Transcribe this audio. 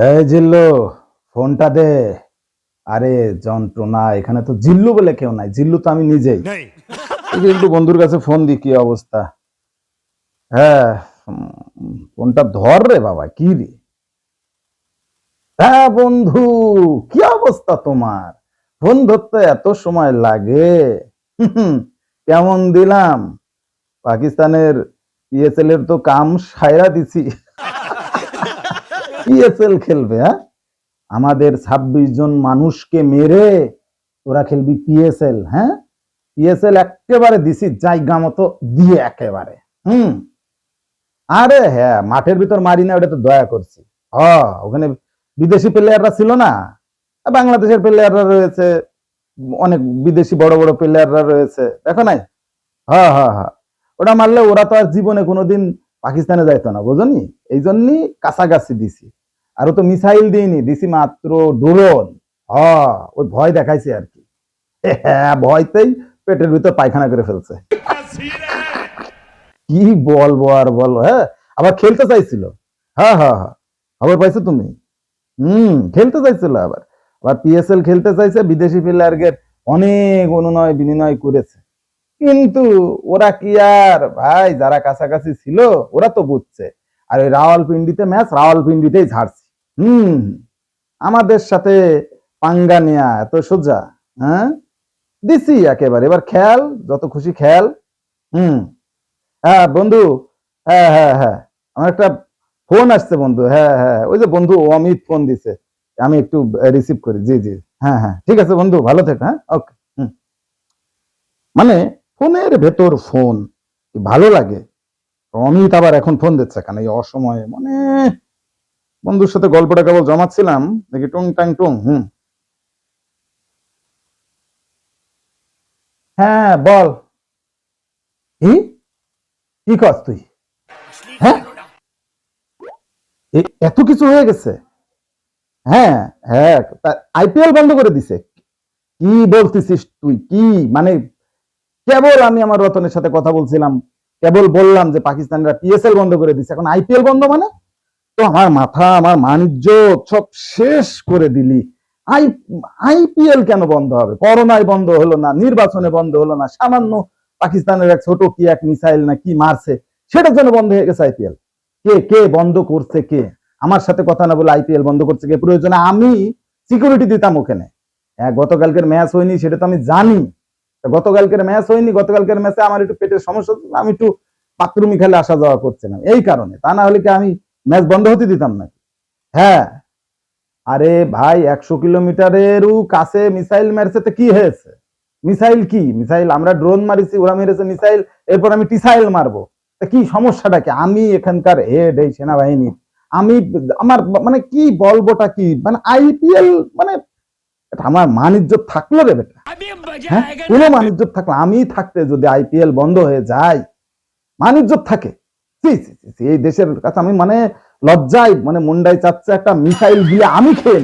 এই জিল্লু, ফোনটা দে। আরে যন্ত্রণা, এখানে তো জিল্লু বলে কেউ নাই, জিল্লু তো আমি নিজেই। এই যে একটু বন্ধুর কাছে ফোন দি, কি অবস্থা। হ্যাঁ, ফোনটা ধর রে বাবা। কি রে? হ্যাঁ বন্ধু, কি অবস্থা তোমার? ফোন ধরতে এত সময় লাগে? কেমন দিলাম? পাকিস্তানের পিএসএল এর তো কাম সায়রা দিছি। পিএসএল খেলবে? হ্যাঁ, আমাদের 26 জন মানুষকে মেরে তোরা খেলবি পিএসএল? হ্যাঁ, পিএসএল একেবারে দিছি জায়গা মতো দিয়ে একেবারে। হুম। আরে হ্যাঁ, মাঠের ভিতর মারি না, ওটা তো দয়া করছি। ওখানে বিদেশি প্লেয়াররা ছিল না, বাংলাদেশের প্লেয়াররা রয়েছে, অনেক বিদেশি বড় বড় প্লেয়াররা রয়েছে, দেখো নাই? হ্যাঁ হ্যাঁ হ্যাঁ, ওটা মারলে ওরা তো আর জীবনে কোনোদিন পাকিস্তানে যাইতো না, বুঝনি? এই জন্যই কাছাকাছি দিছি। আরো তো মিসাইল দিইনি, দিছি মাত্র ড্রোন। ওই ভয় দেখাইছে আর কি। হ্যাঁ, ভয়তেই পেটের ভিতর পায়খানা করে ফেলছে। কি বলবো আর বলো। হ্যাঁ, আবার খেলতে চাইছিল। হ্যাঁ হ্যাঁ হ্যাঁ, খবর পাইছো তুমি? খেলতে চাইছিল আবার। আবার পিএসএল খেলতে চাইছে, বিদেশি প্লেয়ারকে অনেক অনুনয় বিনিময় করেছে, কিন্তু ওরা কি আর ভাই, যারা কাছাকাছি ছিল ওরা তো বুঝছে। আর ওই রাওয়ালপিন্ডিতে ম্যাচ, রাওয়ালপিন্ডিতেই ঝাড়ছি। হুম। আমাদের সাথে পাঙ্গা নেয়া এত সোজা? হ্যাঁ, দিছি একেবারে। এবার খেল, যত খুশি খেল। হুম। হ্যাঁ বন্ধু। হ্যাঁ হ্যাঁ হ্যাঁ, আমার একটা ফোন আসছে বন্ধু। হ্যাঁ হ্যাঁ, ওই যে বন্ধু অমিত ফোন দিছে, আমি একটু রিসিভ করি। জি জি। হ্যাঁ হ্যাঁ, ঠিক আছে বন্ধু, ভালো থেকো। হ্যাঁ, ওকে। মানে ফোনের ভেতর ফোন, কি ভালো লাগে। অমিত আবার এখন ফোন দিচ্ছে কেন এই অসময়ে? মানে বন্ধুর সাথে গল্পটা কেবল জমাচ্ছিলাম, দেখি টুং টাং টুং। হ্যাঁ বল। কি কি কস তুই? হ্যাঁ, এত কিছু হয়ে গেছে? হ্যাঁ হ্যাঁ, আইপিএল বন্ধ করে দিছে? কি বলতেছিস তুই? কি মানে? কেবল আমি আমার রতনের সাথে কথা বলছিলাম, কেবল বললাম যে পাকিস্তানরা পিএসএল বন্ধ করে দিছে, এখন আইপিএল বন্ধ মানে? তো আমার মাথা, আমার মানিজ্য সব শেষ করে দিলি। আই আইপিএল কেন বন্ধ হবে? করোনায় বন্ধ হলো না, নির্বাচনে বন্ধ হলো না, সামান্য পাকিস্তানের এক ছোট কি এক মিসাইল না কি মারছে, সেটার জন্য বন্ধ হয়ে গেছে আইপিএল? কে কে বন্ধ করছে? কে? আমার সাথে কথা না বলে আইপিএল বন্ধ করছে কে? প্রয়োজনে আমি সিকিউরিটি দিতাম ওখানে। হ্যাঁ, গতকালকের ম্যাচ হয়নি সেটা তো আমি জানি। গতকালকের ম্যাচ হয়নি, গতকালকের ম্যাচে আমার একটু পেটের সমস্যা, আমি একটু বাথরুমে খেলে আসা যাওয়া করছিলাম, এই কারণে। তা না হলে কি আমি ম্যাচ বন্ধ হতে দিতাম নাকি? হ্যাঁ। আরে ভাই, 100 কিলোমিটারেরও কাছে মিসাইল মেরেছে তো কি হয়েছে? মিসাইল কি মিসাইল? আমরা ড্রোন মারিছি, ওরা মেরেছে মিসাইল, এরপর আমি টিসাইল মারবো। তা কি সমস্যাটা কি? আমি এখানকার হেড এই সেনাবাহিনী, আমি আমার মানে কি বলবোটা কি, মানে আইপিএল মানে আমার মানিজ্য থাকলো রে বেটা? হ্যাঁ, কোনো মানিজ্য থাকলো? আমি থাকতে যদি আইপিএল বন্ধ হয়ে যায়, মানিজ্য থাকে? এই দেশের কাছে আমি মানে লজ্জায় মানে মুন্ডাই চাচ্ছে একটা মিসাইল দিয়ে আমি খেয়ে